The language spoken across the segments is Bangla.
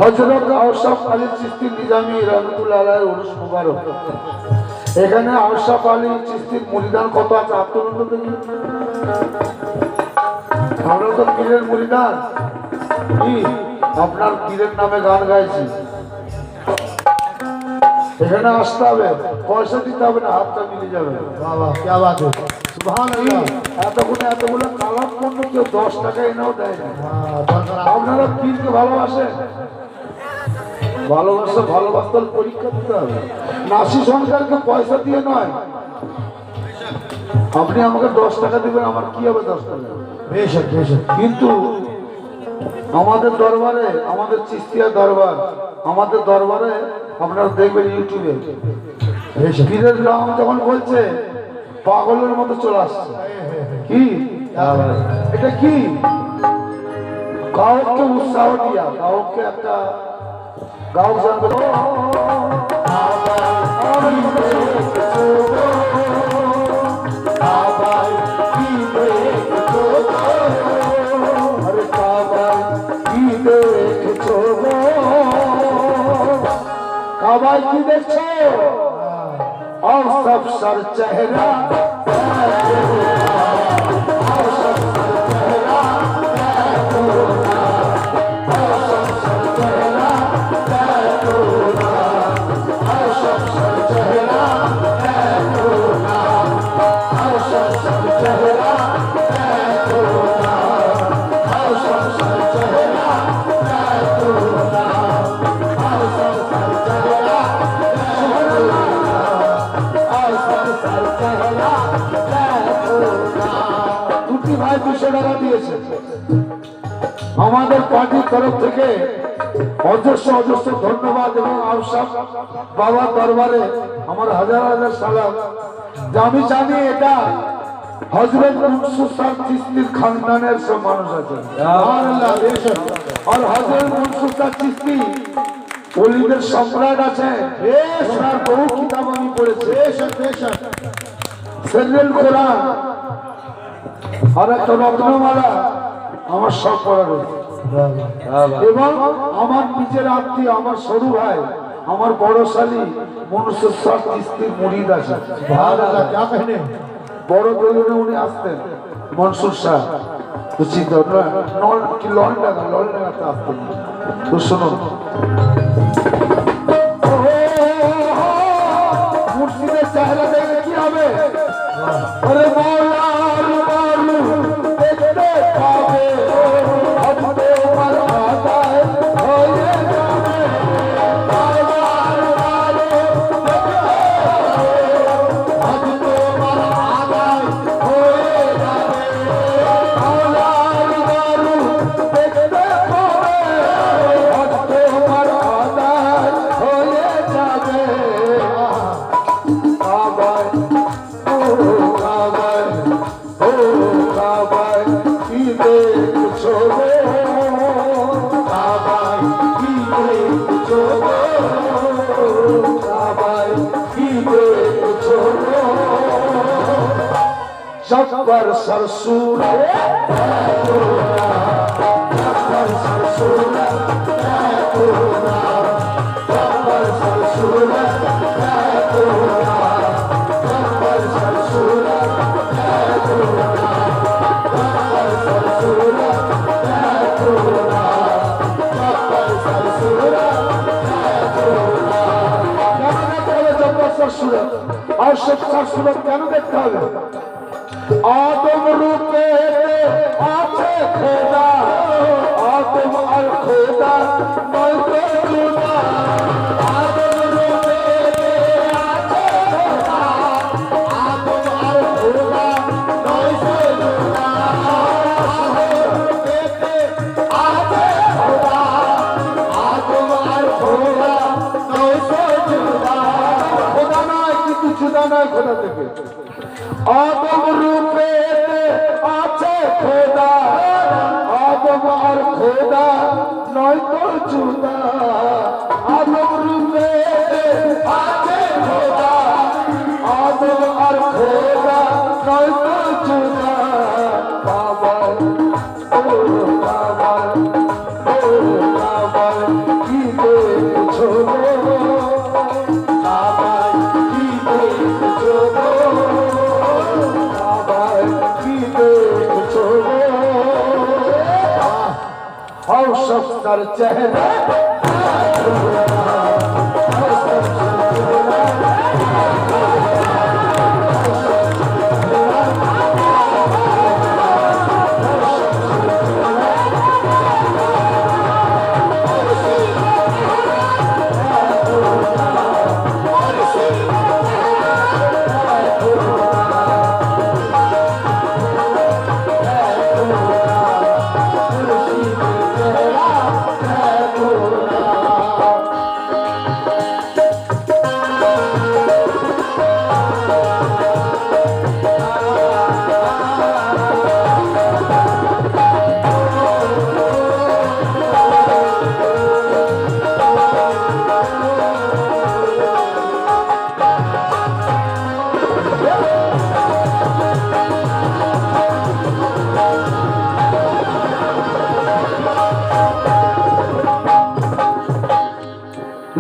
হযরত আশরাফ আলী চিশতি নিজামী রহমাতুল্লাহ আলাইহির উরুস মুবারক। এখানে আশরাফ আলী চিশতির মুরিদান কত আছে আত্মনন্দ দেখি। আমরা তো পীরের মুরিদান, কি আপনার পীরের নামে গান গাইছি। এখানে আসতে হবে, পয়সা দিতে হবে না, হাতটা মিলে যাবে। বাবা কি বাত है, সুবহানাল্লাহ। এতগুলো কালাম পণ্য কেউ 10 টাকা এনেও দেয় না। আপনারা পীরকে ভালোবাসেন, ভালোবাসতে পরীক্ষা দিতে হবে। নাসি সরকারকে পয়সা দিয়ে নয়, আপনি আমাকে 10 টাকা দিবেন, আমার কি হবে 10 টাকা। কিন্তু আমাদের দরবারে, আমাদের চিশতিয়া দরবার, আমাদের দরবারে আপনারা দেখবেন ইউটিউবে পীরের নাম যখন বলছে পাগলের মতো চলে আসছে। কি এটা কি? গায়ককে উৎসাহ দিয়া, গায়ককে একটা গায়ক জানবে কাবাই কি দেখছো? और सब सर चेहरा আমাদের পার্টির তরফ থেকে অজস্র ধন্যবাদ এবং আশরাফ বাবার দরবারে আমার হাজার হাজার সালাম। আমি জানি এটা হযরত মনসুর শাহ চিশতির খানদানের সব মানুষ আছে, আর হযরত মনসুর শাহ চিশতি ওলিদের সম্রাট আছে। ওনার বহু কিতাব আমি পড়েছি, সিররুল কোরআন আর একটা রত্নমালা আমার সব পড়া রয়েছে। এবং আমার নিজের আত্মীয়, আমার সরু ভাই, আমার বড় শালী মনসুর শাহ চিশতির মুরিদ আছে। বড় দলিলে উনি আসতেন মনসুর শাহ, তো চিন্তা কি লন লাগাতে আসতেন। তো শুনুন, মুর্শিদের চেহারা দেখলে কি হবে? আরে जब्बर सरसूर और सबका सूरत কেন দেখতে হবে? आदम रूपे आछे खुदा, आदम और खुदा नहीं तो जुदा। आदम रूपे आछे खुदा, आदम और खुदा नहीं तो जुदा। आदम रूपे आछे खुदा, খোদা নয় খোদা থেকে আদম রূপে আছে খোদা আদম আর খোদা নয় তো জুদা আদম রূপে আছে খোদা আদম আর খোদা নয় তো জুদা বাবা ও বাবা ও বাবা কি দেখছো বাবা কি দেখছো বাবা কি দেখছো और सब कर चेहरा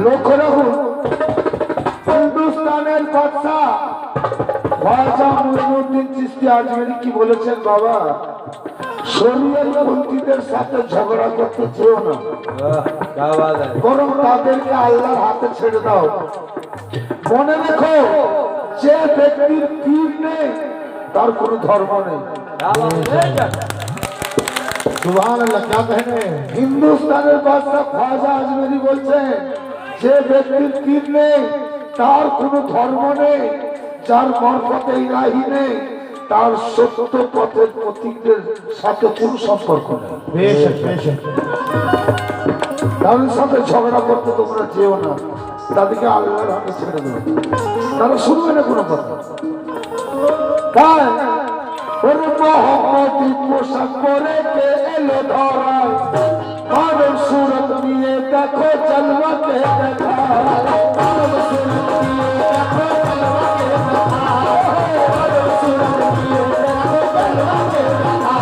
লক্ষ্য রাখুন হিন্দুস্তানের বাদশাহ খ্বাজা মুঈনুদ্দিন চিশতি আজমেরি কি বলেছেন বাবা শরীয়তপন্থীদের সাথে ঝগড়া করতে চেও না বরং তাদেরকে আল্লাহর হাতে ছেড়ে দাও মনে রেখো যে ব্যক্তির পীর নেই তার কোনো ধর্ম নেই সুবহানাল্লাহ क्या कहने হিন্দুস্তানের বাদশাহ খ্বাজা আজমেরি বলছেন যে ব্যক্তির পীর নেই তার কোনো ধর্ম নেই যার মারফতে ইলাহি নেই তার সত্য পথের প্রতীকদের সাথে কোনো সম্পর্ক নেই তাদের সাথে ঝগড়া করতে তোমরা যেও না তাদেরকে আল্লাহর হাতে ছেড়ে দেবে তারা শুনবে না কোনো কথা তাই ওরে মোহাম্মদী পোশাক পরে কে এলো ধরায় মানব সুরত নিয়ে দেখো জলওয়াকে দেখা মানব সুরত নিয়ে দেখো জলওয়াকে দেখা মানব সুরত নিয়ে দেখো জলওয়াকে দেখা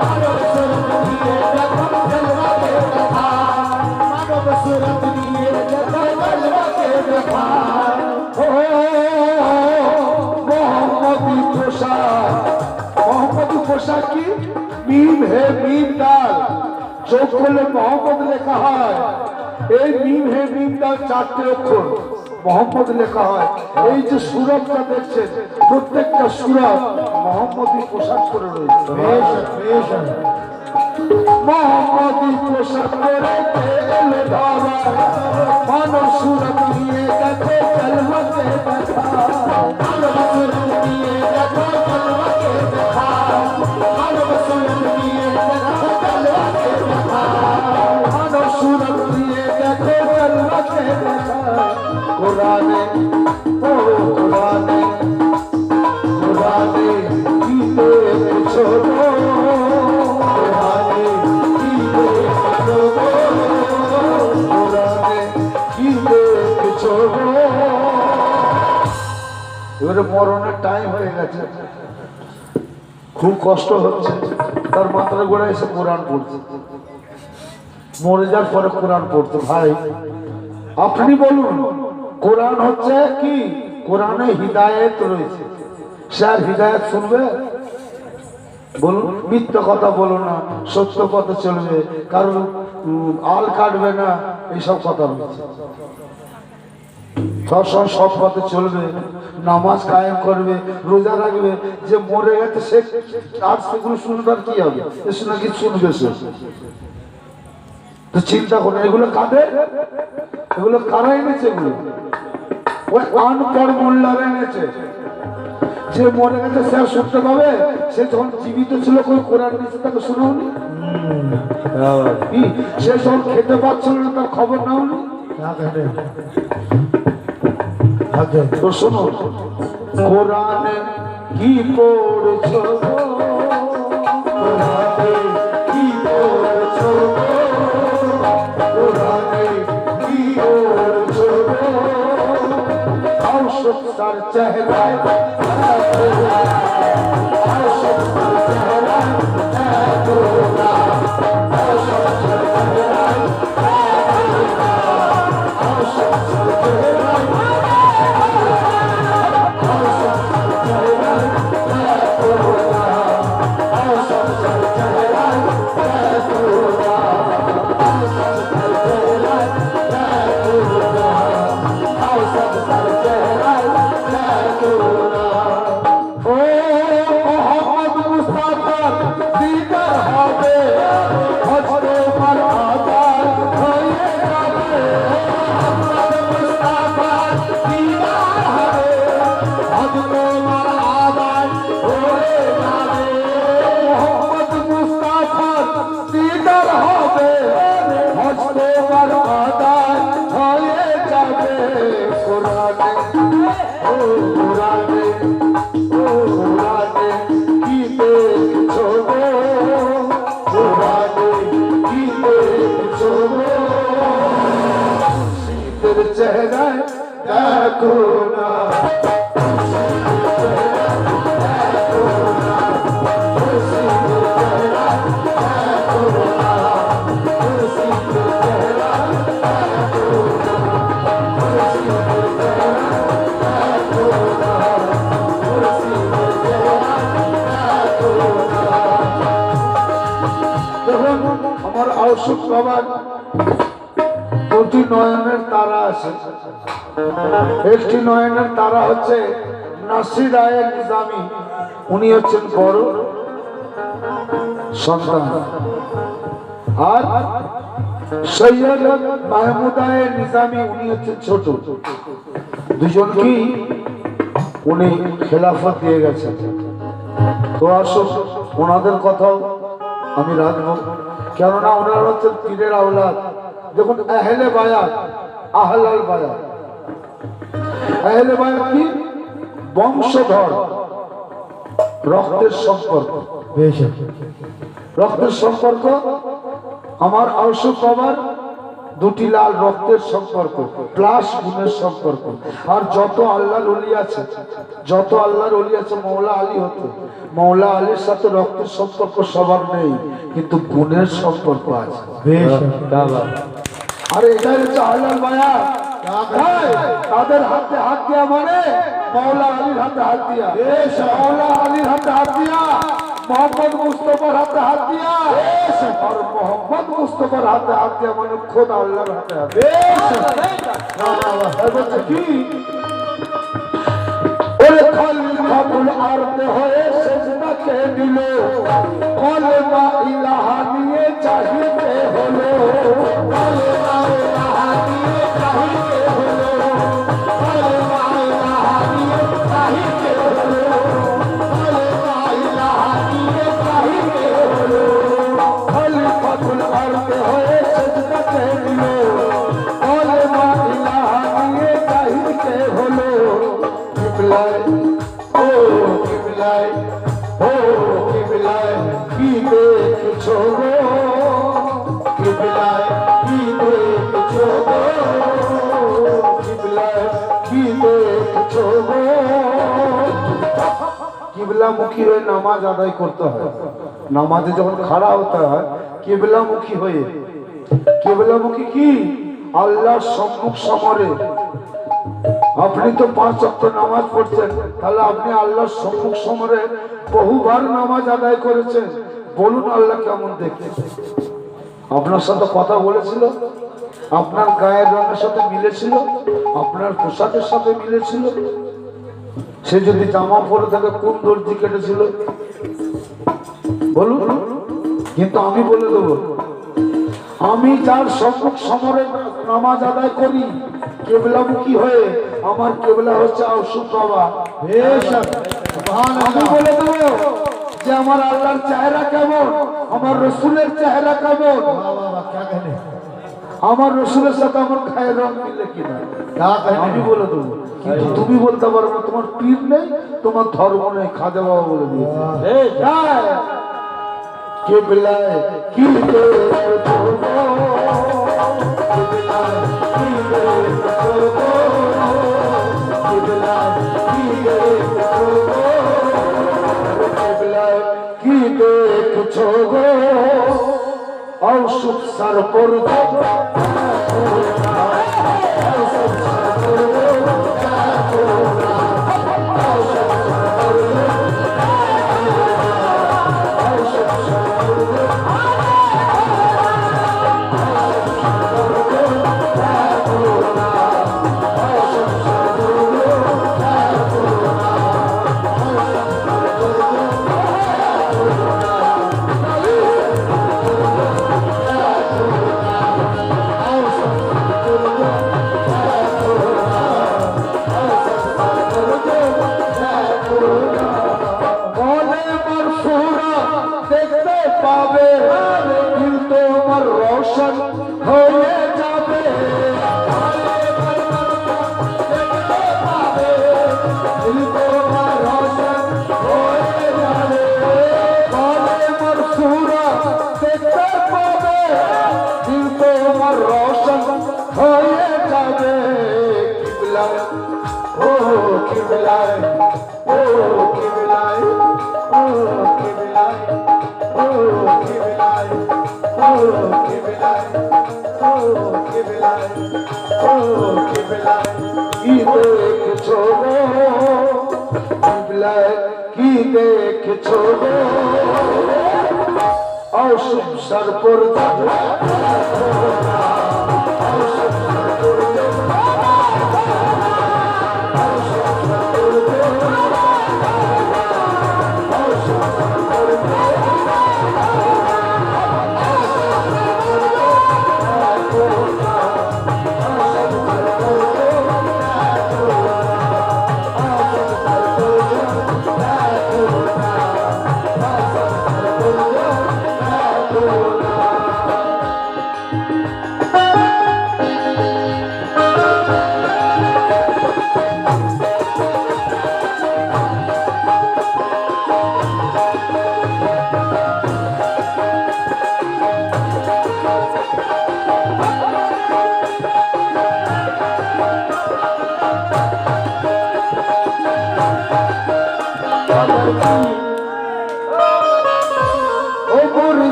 মানব সুরত নিয়ে দেখো জলওয়াকে দেখা মানব সুরত নিয়ে দেখো জলওয়াকে দেখা ও মোহাম্মদী পোশাক কি মিম হে মিম দাল চোখ খুলে মোহাম্মদ লেখা হয় এই মিম হে মিম দাল চারটে অক্ষর মোহাম্মদ লেখা হয় এই যে সুরতটা দেখছেন প্রত্যেকটা সুরত মোহাম্মদী পোশাক করে রয়েছে মোহাম্মদী পোশাক পরে এলে ধরা মানব সুরত নিয়ে দেখো জলওয়াকে দেখা মানব সুরত নিয়ে দেখো জলওয়াকে দেখা মানব সুরত নিয়ে দেখো জলওয়াকে দেখা মানব সুরত নিয়ে দেখো জলওয়াকে দেখা কোরআনে ও কোরআনে কোরআনে কি দেখছো এবারে মরণের টাইম হয়ে গেছে খুব কষ্ট হচ্ছে তার মাত্রা গোড়া এসে কোরআন পড়ছে মরে যাওয়ার পরে কোরআন পড়তো ভাই আপনি বলুন কোরআন হচ্ছে কি কোরআনে হিদায়েত রয়েছে সে আর হিদায়েত শুনবে বলুন মিথ্যা কথা বলো না সত্য কথা চলবে কারণ আল কাটবে না এইসব কথা বলছে সবসময় সব পথে চলবে নামাজ কায়েম করবে রোজা রাখবে যে মরে গেছে সে আর সেগুলো শুনবার কি হবে এসে নাকি শুনবে সে তো চিন্তা করুন এগুলো কাদের এগুলো কারা এনেছে এগুলো ওই আনপড় মোল্লারা এনেছে যে মরে গেছে সে আর শুনতে পাবে সে যখন জীবিত ছিল কোন কোরআন নিচে তাকে শোনাওনি সে যখন খেতে পাচ্ছিল না তার খবর নাওনি তো শোনো, কোরআনে কি পড়ছো, কোরআনে কি পড়ছো, কোরআনে কি পড়ছো, আউশক তার চেহারায়, আউশক তার চেহারায়, চেহারায় দেখো না, আমার আউশক বাবার দুটি নয়নের তারা আছে। একটি নয়নের তারা হচ্ছে নাসির আয়ের নিজামী, উনি হচ্ছেন বড় সন্তান, আর সৈয়দ মাহমুদ আয়ের নিজামী উনি হচ্ছেন ছোট। দুজনকেই উনি খেলাফত দিয়ে গেছেন। তো আসো ওনাদের কথাও আমি রাখবো, কেননা ওনারা হচ্ছেন পীরের আওলাদ। দেখুন, আহলে বায়াত, আহলাল বায়াত, আহলে বায়াত কি বংশধর, রক্তের সম্পর্ক, রক্তের সম্পর্ক। আমার আউশক বাবার দুটি লাল রক্তের সম্পর্ক প্লাস গুণের সম্পর্ক। আর যত আল্লাহর ওলি আছে, যত আল্লাহর ওলি আছে, মৌলা আলী হতো, মৌলা আলীর সাথে রক্তের সম্পর্ক সবার নেই, কিন্তু গুণের সম্পর্ক আছে। আর এটাই হচ্ছে আহলাল বায়াত। তাদের হাতে হাত দিয়া মানে মৌলা আলীর হাতে হাত দিয়া, মৌলা আলীর হাতে হাত দিয়া, মোহাম্মদ মুস্তফার হাতে হাত দিয়া, আর মোহাম্মদ মুস্তফার হাতে হাত দিয়া মানে খোদ আল্লাহর হাতে হাত দিয়া। কি ওরে খালিল খাবুল আরতে হয়ে সেজদাকে দিল, কলেমা ইলাহা নিয়ে চাহিতে হলো, কলেমা ইলাহা নিয়ে চাহিতে হলো, কলেমা ইলাহা নিয়ে চাহিতে হলো, কলেমা ইলাহা নিয়ে চাহিতে হলো, খলিফাতুল আরতে হয়ে সেজদাকে দিল, কলেমা ইলাহা নিয়ে চাহিতে হলো। কিবলায় ও কিবলায়, ও কিবলায় কি দেখছো গো, কিবলায় কি দেখছো গো, কিবলায় কি দেখছো গো। কিবলামুখী হয়ে নামাজ আদায় করতে হয়। নামাজে যখন খাড়া হতে হয় কিবলামুখী হয়ে, কিবলামুখী কি আল্লাহর সম্মুখ সমরে। আপনি তো 5 ওয়াক্ত নামাজ পড়ছেন, তাহলে আপনি আল্লাহর সম্মুখ সমরে বহুবার নামাজ আদায় করেছেন। বলুন আল্লাহ কেমন দেখতে? আপনার সাথে কথা বলেছিল, আপনার গায়ের রঙের সাথে মিলেছিল, আপনার পোশাকের সাথে মিলেছিল। সে যদি জামা পরে থাকে কোন দর্জি কেটেছিল বলুন। কিন্তু আমি বলে দেবো, আমি যার সম্মুখ সমরে নামাজ আদায় করি কেবলামুখী হয়ে, আমার কেবলা হচ্ছে আউশক বাবা। আমি বলে দেবো যে আমার আল্লাহর চেহারা কেমন, আমার রসুলের চেহারা কেমন। আমার রসুলের সাথে আমার খায়ের রং মিলে কিনা আমি বলে দেবো, কিন্তু তুমি বলতে পারো না তোমার পীর নেই, তোমার ধর্ম নেই। খাজা বাবা বলে দিয়েছে কে বিলায় কি কি দেখছো গো औसुख सर पर की देखो औसुख सर पर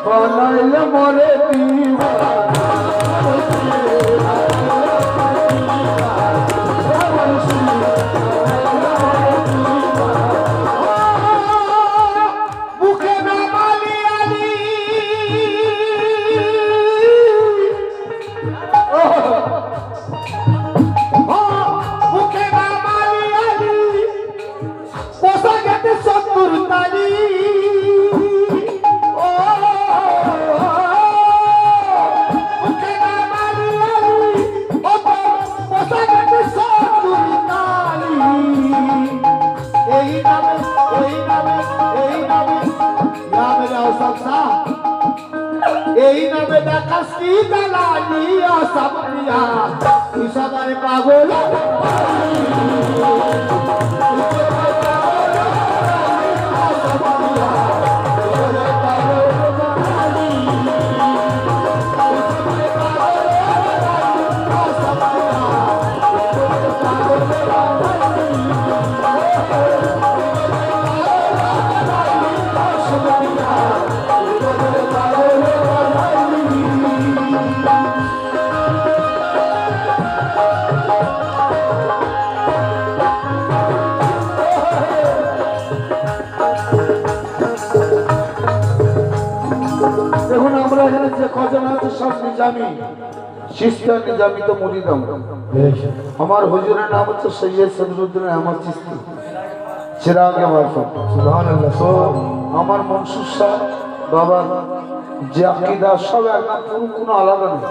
बनाइल मोरे पागल हमार हुजूरेर नाम হচ্ছে সৈয়দ সদরুদ্দিন আহমদ চিশতি চিরাগে মারফত সুবহানাল্লাহ। তো আমার মনসুর শাহ বাবা যে আকীদা সব একদম কোনো আলাদা নেই,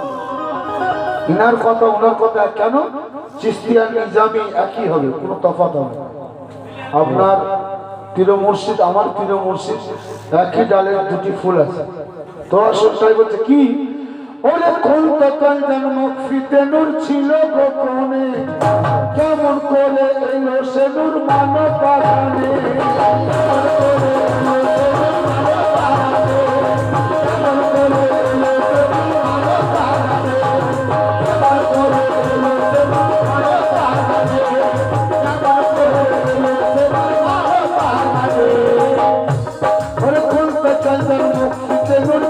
ইনার কথা ওনার কথা কেন চিশতিয়া নিজামি একই হবে, কোনো তফাৎ হবে না। আপনার পীর মুর্শিদ আমার পীর মুর্শিদ একই ডালের দুটি ফুল আছে। তো আসলে বলছে কি ওরে কলকাতার জন্ম ফিতেনুর ছিল গোপনে কেমন করে এলো সেনুর মানব বাগানে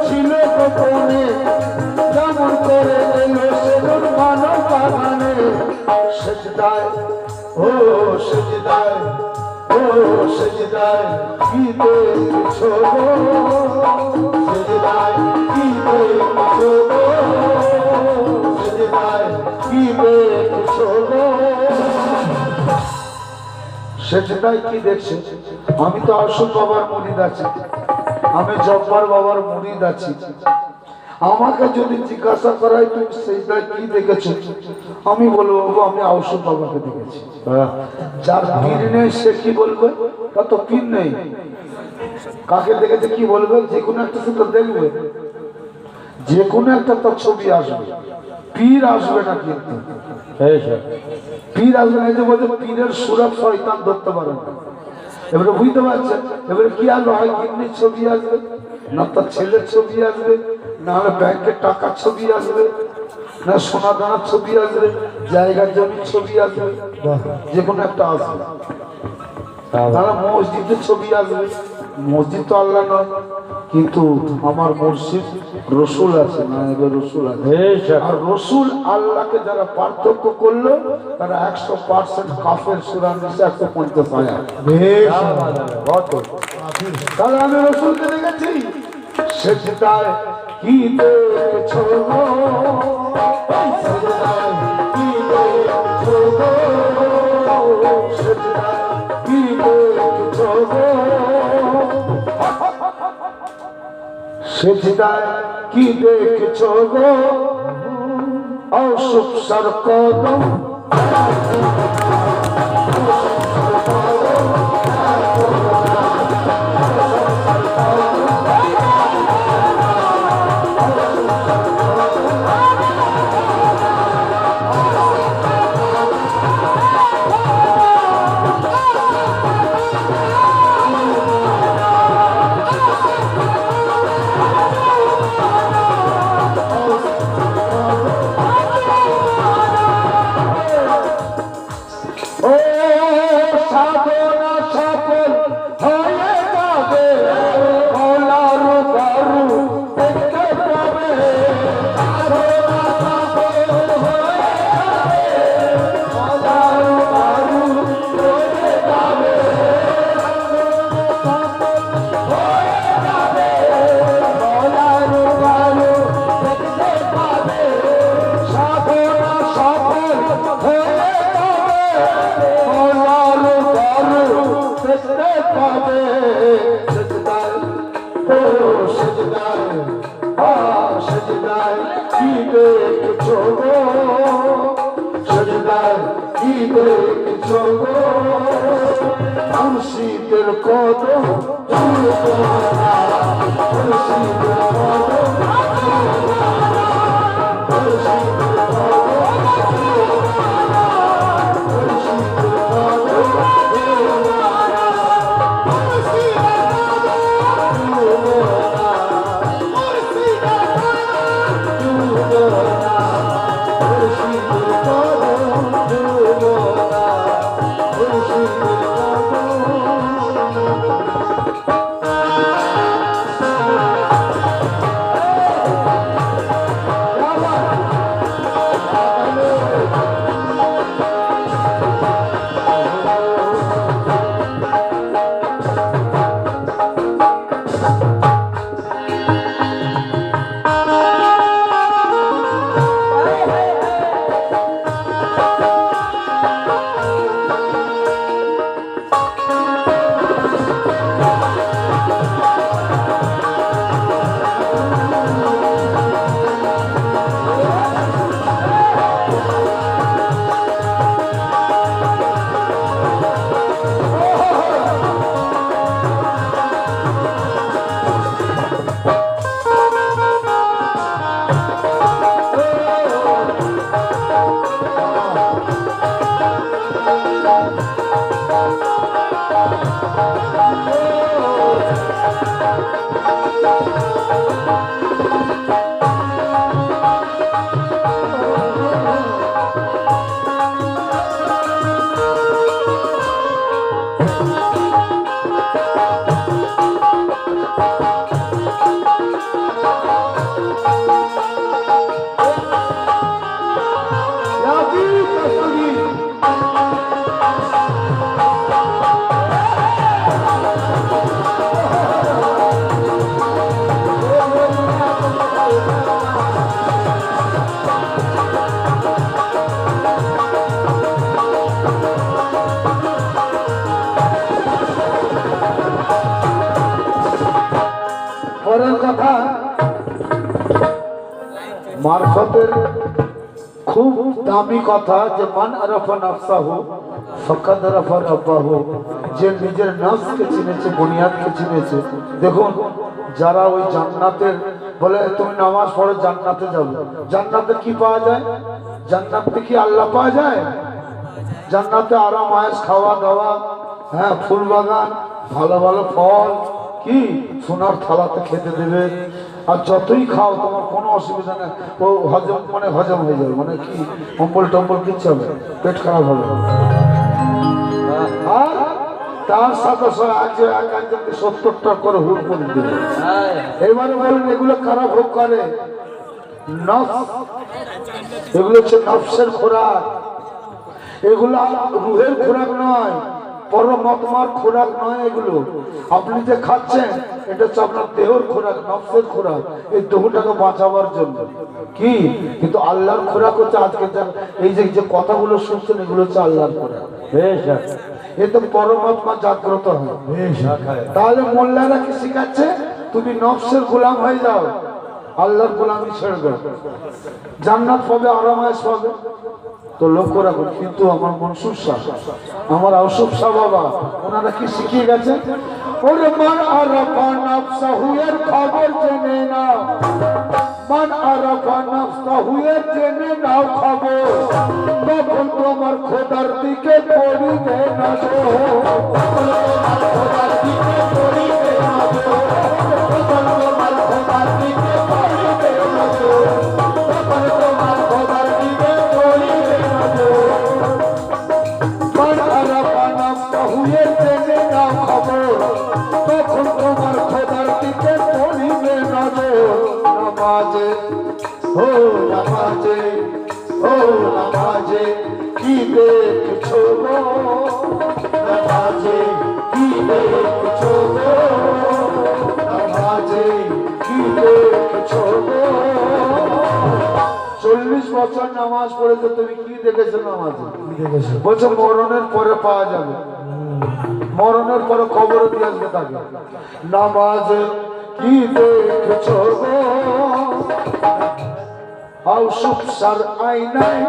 ছিল গোপনে কেমন করে এলো সেনুর মানব বাগানে সেজদায় ও সেজদায় ও সেজদায় কি দেখছো সেজদায় কি দেখছো সেজদায় কি দেখছো সেজদায় কি দেখছে আমি তো আসল বাবার মুরিদ আছি আমি জব্বার বাবার মুরিদ আছি আমাকে যদি জিজ্ঞাসা করায় তুমি সেজদায় কি দেখেছো আমি বলবো আমি আউসুফ বাবাকে দেখেছি যার পীর নেই সে কি বলবে কত পীর নেই কাকে দেখেছে কি বলবে যে কোনো একটা তো দেখবে যে কোনো একটা তার ছবি আসবে পীর আসবে না কিন্তু পীর আসবে না যে বলছে পীরের সুরত শয়তান ধরতে পারে না এবারে বুঝতে পারছেন এবারে কি আসবে হয় কিডনির ছবি আসবে না তার ছেলের ছবি আসবে না হলে ব্যাংকের টাকার ছবি আসবে না সোনা দানার ছবি আসবে জায়গার জমির ছবি আসবে যে কোনো একটা আসবে তারা মসজিদের ছবি আসবে মসজিদ তো আল্লাহ নয় কিন্তু আমার মসজিদ রসুল আছে না এবার রসুল আছে আর রসুল আল্লাহকে যারা পার্থক্য করলো তারা 100% কাফের সূরা নিসা 150 আয়াত তাহলে আমি রসুলকে দেখেছি সেজদায় কি দেখছো সেজদায় কি দেখছো সেজদায় কি দেখছো সেজদায় কি দেখছো গো আউসুফ সর কদম মুর্শিদের কদম কথা মারফতের খুব দামি কথা যে মান আরাফা নাফসাহু ফাকাদ আরাফা রাব্বাহু, যে নিজের নফসকে চিনেছে, বুনিয়াদকে চিনেছে। দেখুন যারা ওই জান্নাতের বলে তুমি নামাজ পড়ো জান্নাতে যাবে, জান্নাতে কি পাওয়া যায়? জান্নাতে কি আল্লাহ পাওয়া যায়? জান্নাতে আরাম আয়েশ, খাওয়া দাওয়া, হ্যাঁ ফুল বাগান, ভালো ভালো ফল, কি সোনার থালাতে খেতে দেবে, আর যতই খাও তোমার কোনো অসুবিধা নেই, ও হজম মানে হজম হয়ে যাবে, মানে কি অম্বল টম্বল কিচ্ছু হবে, পেট খারাপ হবে। আর তার সাথে আজ এক একজনকে 70টা করে হুট করে দেবে। এবারে বলুন এগুলো কারা ভোগ করে? নফস। এগুলো হচ্ছে নফসের খোরাক, এগুলো রুহের খোরাক নয়, পরমাত্মার খোরাক নয়। এগুলো আপনি যে খাচ্ছেন এটা হচ্ছে আপনার দেহের খোরাক, নফসের খোরাক, এই দেহটাকে বাঁচাবার জন্য। কি কিন্তু আল্লাহর খোরাক হচ্ছে আজকে এই যে কথাগুলো শুনছেন এগুলো হচ্ছে আল্লাহর খোরাক। এতে পরমাত্মা জাগ্রত হয়। তাহলে মোল্লারা কি শিখাচ্ছে? তুমি নফসের গোলাম হয়ে যাও, আল্লাহর গোলামি ছেড়ে দাও, জান্নাত পাবে, আরামায়েশ পাবে। তো লক্ষ্য রাখুন। কিন্তু আমার মনসুর শাহ, আমার আউসুফ শাহ বাবা, ওনারা কি শিখিয়ে গেছে? ওরে মান আরাফা নাফসাহু এর খবর জেনে নাও, মান আরাফা নাফসাহু এর জেনে নাও খবর, তখন তোমার খোদার দিকে পড়িবে না গো, খোদার দিকে পড়িবে না গো, তখন তোমার খোদার দিকে পড়িবে না গো, তখন তোমার খোদার দিকে পড়িবে না গো। মান আরাফা নাফসাহু এর জেনে নাও খবর, তখন তোমার খোদার দিকে পড়িবে না গো। নামাজে ও নামাজে, ও নামাজে কি দেখছো গো, নামাজে কি দেখছো গো, নামাজে কি দেখছো গো। 40 বছর নামাজ পড়েছো, তুমি কি দেখেছো নামাজে? বলছো মরণের পরে পাওয়া যাবে, মরণের পরে কবরে দিয়ে আসবে তাকে। নামাজে কি দেখছো গো, আউসুফ শাহর আয়নায়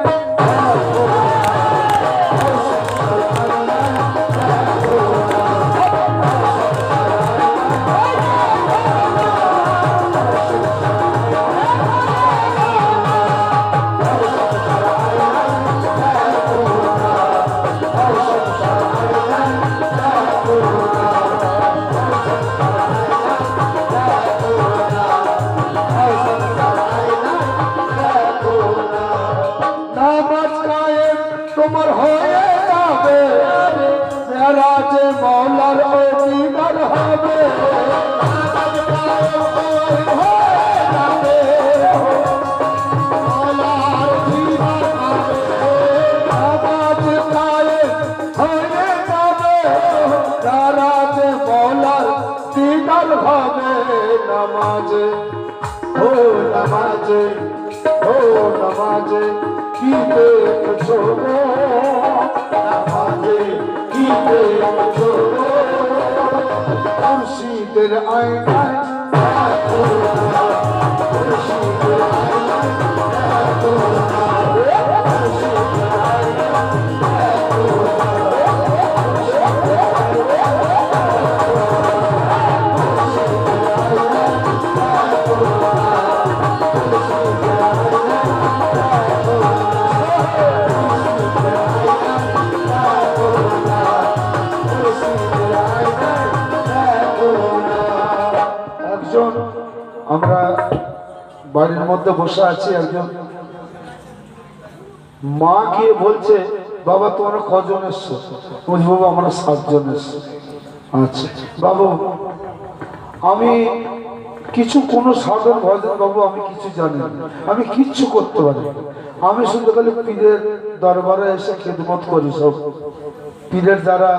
তোমার হয়ে যাবে, মেরাজে মওলার অধিকার হবে, মওলার দিদার হবে, নামাজ কায়েম হয়ে যাবে, মেরাজে মওলার দিদার হবে। নামাজে ও নামাজে, ও নামাজে কি দেখছো গো, নামাজে কি দেখছো গো, মুর্শিদের আয়নায় দেখো না, মুর্শিদের আয়নায় দেখো না, মুর্শিদের আয়নায় দেখো না, মুর্শিদের আয়নায় বাড়ির মধ্যে বসে আছি, একজন মা গিয়ে বলছে, বাবা তোমরা কজন এসছো? বলছি বাবু আমরা 7 জন এসছি। আচ্ছা বাবু আমি কিছু কোনো সাধন ভজন বাবু আমি কিছু জানি না, আমি কিচ্ছু করতে পারি না, আমি শুধু খালি পীরের দরবারে এসে খেদমত করি। সব পীরের যারা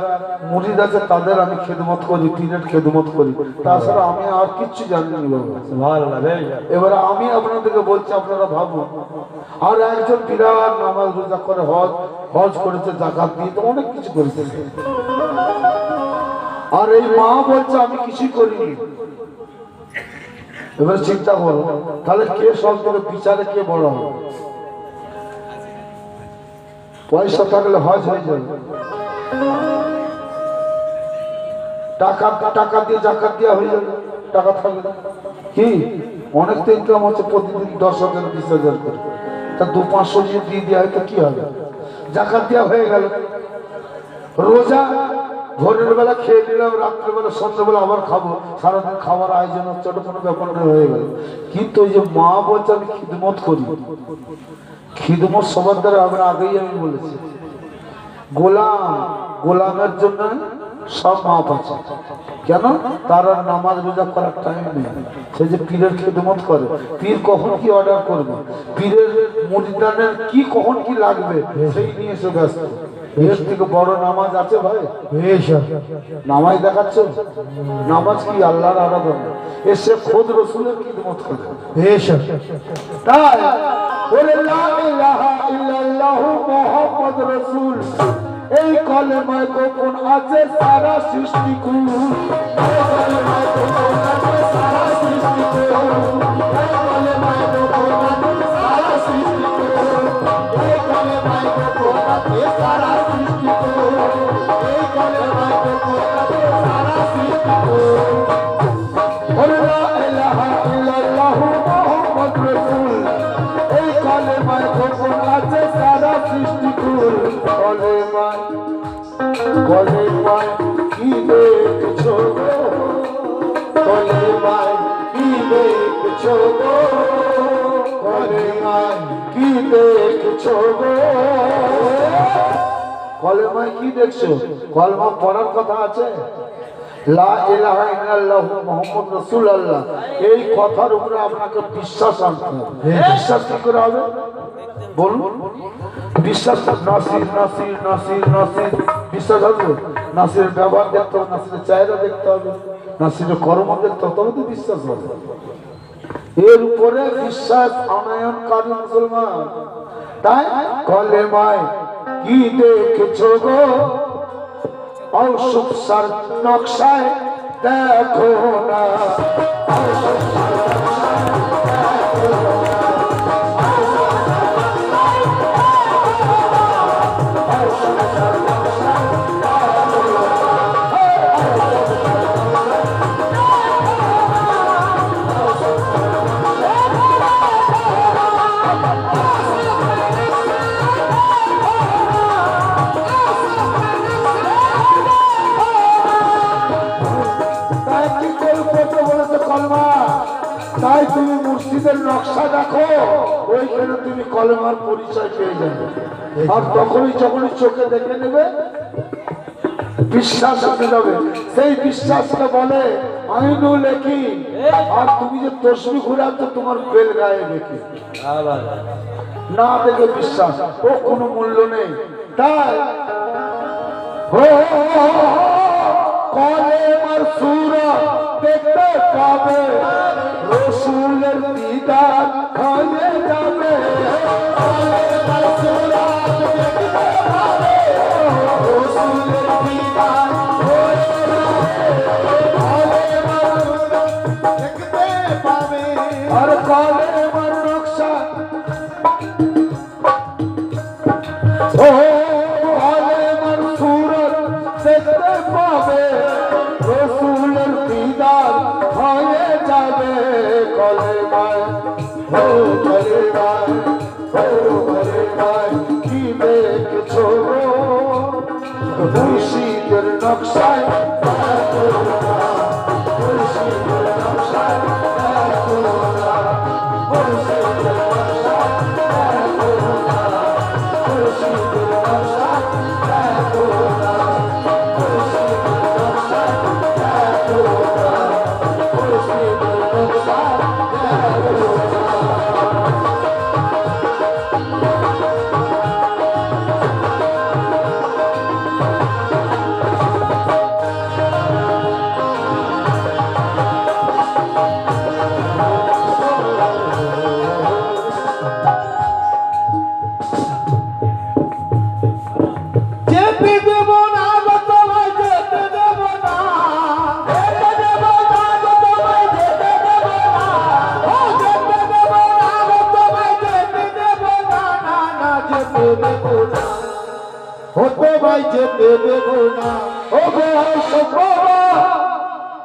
মুরিদ আছে তাদের আমি খেদমত করি, পীরের খেদমত করি, তাছাড়া আমি আর কিচ্ছু জানি না বাবু। এবারে আমি আপনাদেরকে বলছি, আপনারা ভাবুন, আর একজন বিরাট নামাজ রোজা করে হজ করেছে, জাকাত দিয়ে তো অনেক কিছু করেছে, আর এই মা বলছে আমি কিছুই করিনি। এবার চিন্তা করো তাহলে কে সব থেকে বিচারে কে বড় হবে? পয়সা থাকলে হজ হয়ে যাবে, টাকা দিয়ে জাকাত দেওয়া হয়ে যাবে, টাকা থাকলে কি অনেক তো ইনকাম হচ্ছে, প্রতিদিন 10,000 20,000 করে, তা 200-500 দিয়ে দেওয়া হয় তো কি হবে? জাকাত দেওয়া হয়ে গেল। রোজা ভোরের বেলা খেয়ে নিলাম, রাত্রেবেলা সন্ধ্যাবেলা আবার খাবো, সারাদিন খাবার আয়োজন হচ্ছে, ওটা কোনো ব্যাপার হয়ে গেল। কিন্তু ওই যে মা বলছে আমি খিদমত করি, খিদমত সবার দ্বারা আমরা আগেই আমি বলেছি, গোলামের জন্য সব মাপ আছে। কেন? তারা নামাজ রোজা করার টাইম নেই, সে যে পীরের খেদমত করে, পীর কখন কি অর্ডার করবে, পীরের মুরিদানের কি কখন কি লাগবে সেই নিয়ে সে ব্যস্ত। এর থেকে বড় নামাজ আছে ভাই? নামাজ দেখাচ্ছ, নামাজ কি আল্লাহর আরাধনা, এসে খোদ রসুলের খিদমত করে। তাই বলে লা ইলাহা ইল্লাল্লাহু মুহাম্মদ রাসূল, এই কলেমায় গোপন আছে সারা সৃষ্টি কুল, এই কলেমায় গোপন আছে সারা সৃষ্টি কুল, এই কলেমায় গোপন আছে সারা সৃষ্টি কুল, এই কলেমায় গোপন আছে সারা সৃষ্টি কুল, এই কলেমায় গোপন আছে সারা সৃষ্টি কুল। বলে লা ইলাহা ইল্লাল্লাহু মুহাম্মদ রাসূল, এই কলেমায় গোপন আছে সারা সৃষ্টি কুল। কলেমায় কি দেখছো গো, কলেমায় কি দেখছো গো, কলেমায় কি দেখছো গো, কলেমায় কি দেখছো? কলেমা পড়ার কথা আছে, লা ইলাহা ইল্লাল্লাহু মুহাম্মদ রাসূলুল্লাহ, এই কথার উপরে আপনাকে বিশ্বাস আনতে হবে। বিশ্বাস কি করে হবে বলুন? বিশ্বাস নাসির নাসির নাসির নাসির, বিশ্বাস আসবে? নাসিরের ব্যবহার দেখতে হবে, নাসিরের চাহিদা দেখতে হবে, নাসিরের কর্ম দেখতে হবে, তবে তো বিশ্বাস হবে। এর উপরে বিশ্বাস আনয়নকারী মুসলমান। তাই কলেমায় কি দেখছো গো, অসুখ সার নকশায় দেখো না, অসুখ সার নকশায় দেখো না, তাই তুমি মুর্শিদের নকশা দেখো, ওইখানে তুমি কলেমার পরিচয় পেয়ে যাবে। আর তখনই যখনই চোখে দেখে নেবে বিশ্বাস হতে যাবে, সেই বিশ্বাসকে বলে আইনুল লেখি। আর তুমি যে তসবি ঘুরাচ্ছ তোমার বেল গায়ে দেখি, না দেখে বিশ্বাস, ও কোনো মূল্য নেই। তাই কলেমার সূরত দেখতে পাবে, রসুলের দিদার হয়ে যাবে, কলেমার সূরত দেখতে পাবে, রসুলের দিদার হয়ে যাবে, কলেমার সূরত দেখতে পাবে, আর কলেমার নকশা কলেমার সূরত দেখতে পাবে, রসুলের দিদার হয়ে যাবে, কলেমায় ও কলেমায় ও কলেমায় কি দেখছো মুর্শিদের নকশায় দেখো না, মুর্শিদের নকশায় দেখো না, তোমায় যেতে দেব না, ও গো আউশাব বাবা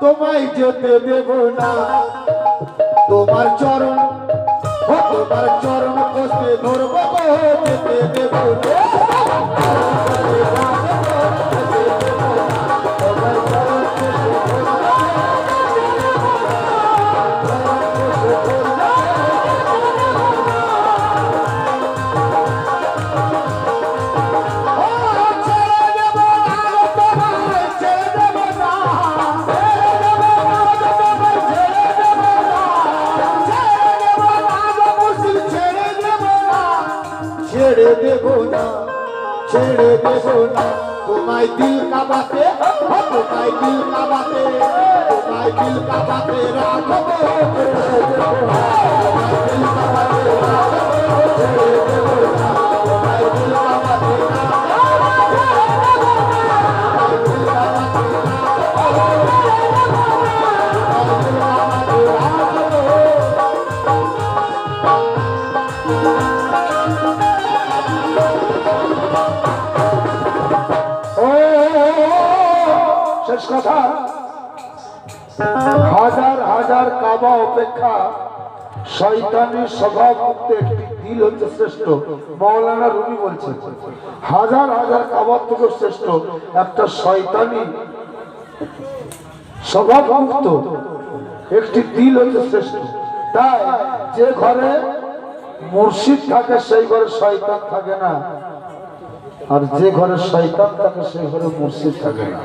তোমায় যেতে দেব না। তোমার চরণ কষ্টে ধরব গো, যেতে দেব না। ছেড়ে দেব না তোমায় দিল কাবাতে, তোমায় দিল কাবাতে, তোমায় দিল কাবাতে রাখবো, ছেড়ে দেব না, তোমায় দিল কাবাতে রাখবো, ছেড়ে দেব না, তোমায় দিল কাবাতে শেষ কথা। হাজার হাজার কাবা অপেক্ষা শয়তানের স্বভাব মুক্ত একটি দিল হচ্ছে শ্রেষ্ঠ। মাওলানা রুমি বলছেন হাজার হাজার কাবার থেকে শ্রেষ্ঠ একটা শয়তানি স্বভাব মুক্ত একটি দিল হচ্ছে শ্রেষ্ঠ। তাই যে ঘরে মুর্শিদ থাকে সেই ঘরে শয়তান থাকে না, আর যে ঘরে শয়তান থাকে সেই ঘরে মুর্শিদ থাকে না।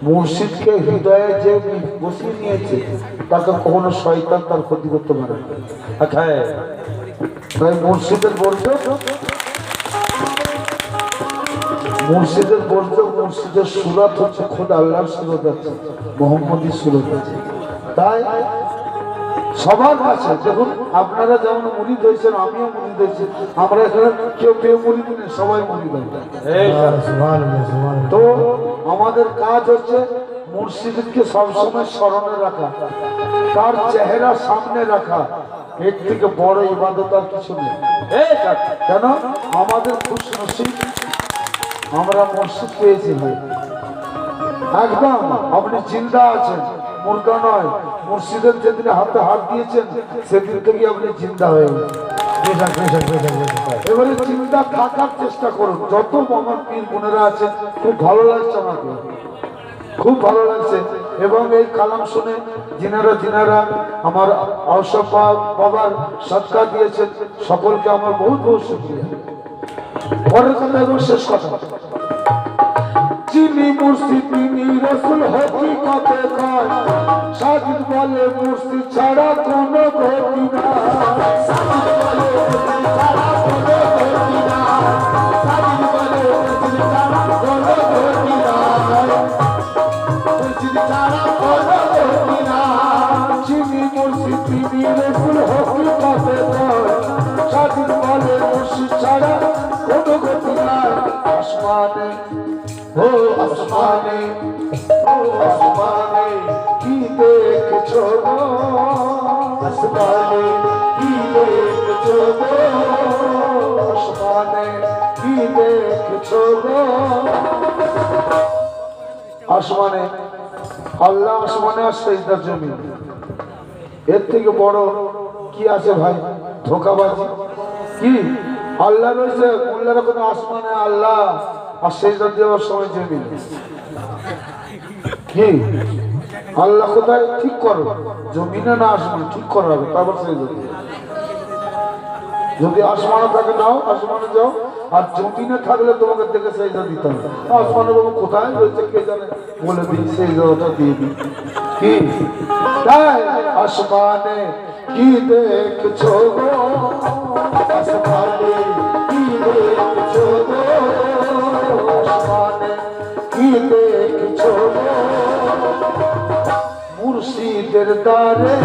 মুর্শিদকে হৃদয়ে যে বসিয়ে নিয়েছে তাকে কখনো শয়তান তার ক্ষতি করতে পারে না। তাই মুর্শিদের বর্জ্য, মুর্শিদের সুরাত হচ্ছে খোদ আল্লাহর সুরত আছে, মোহাম্মদী সুরত আছে। তাই সবার কাছে দেখুন, আপনারা যেমন মুরিদ হয়েছেন আমিও মুরিদ হয়েছি, আমরা এখানে কেউ মুরিদ নেই, সবাই মুরিদ হয়। তো আমাদের কাজ হচ্ছে মুর্শিদকে সবসময় স্মরণে রাখা, তার চেহারা সামনে রাখা। এর থেকে বড় ইবাদত আর কিছু নেই। কেন আমাদের খুশ নসিব, আমরা মুর্শিদ পেয়েছি ভাই। একদম আপনি জিন্দা আছেন, মুর্দা নয়। মুর্শিদের যেদিন হাতে হাত দিয়েছেন সেদিন থেকে আপনি চিন্তা হয়ে গেছেন। এবারে চিন্তা থাকার চেষ্টা করুন। যত আমার পীর বোনেরা আছেন, খুব ভালো লাগছে আমাকে, খুব ভালো লাগছে। এবং এই কালাম শুনে যিনারা আমার আউশাব বাবার সৎকার দিয়েছেন সকলকে আমার বহুত বহুত শুকরিয়া। পরের কথা এবং শেষ কথা, যিনি মুর্শিদ তিনি রাসূল হকিকতে কয়, সাজিদ বলে মুর্শিদ ছাড়া কোনো গতি না, সাজিদ বলে মুর্শিদ ছাড়া কোনো গতি না, সাজিদ বলে মুর্শিদ ছাড়া কোনো গতি না, মুর্শিদ ছাড়া কোনো গতি না। যিনি মুর্শিদ তিনি রাসূল হকিকতে কয়, সাজিদ বলে মুর্শিদ ছাড়া কোনো গতি না। আসমানে ও আসমানে, ও আসমানে কি দেখছো গো, আসমানে কি দেখছো গো, আসমানে কি দেখছো গো। আসমানে আল্লাহ, আসমানে আর সেজদার জমিন, এর থেকে বড় কি আছে ভাই? ধোঁকাবাজি কি? আল্লাহ রয়েছে, মোল্লারা কোনো আসমানে আল্লাহ আর সেজদা দেওয়ার সময় জমিন কি? আল্লাহ কোথায় ঠিক করো, জমিনে না আসমানে ঠিক করা হবে, তারপর সেজদা। যদি আসমানে থাকে নাও, আসমানে যাও, আর জমিনে থাকলে তোমাকে দেখে সেজদা দিতে হবে। আসমানে বাবু কোথায় রয়েছে কে জানে, বলে দিই সেজদাটা দিয়ে দিই কি? তাই আসমানে কি দেখছো গো, আসমানে কি দেখছো গো, আসমানে কি দেখছো গো। মুর্শিদের দ্বারে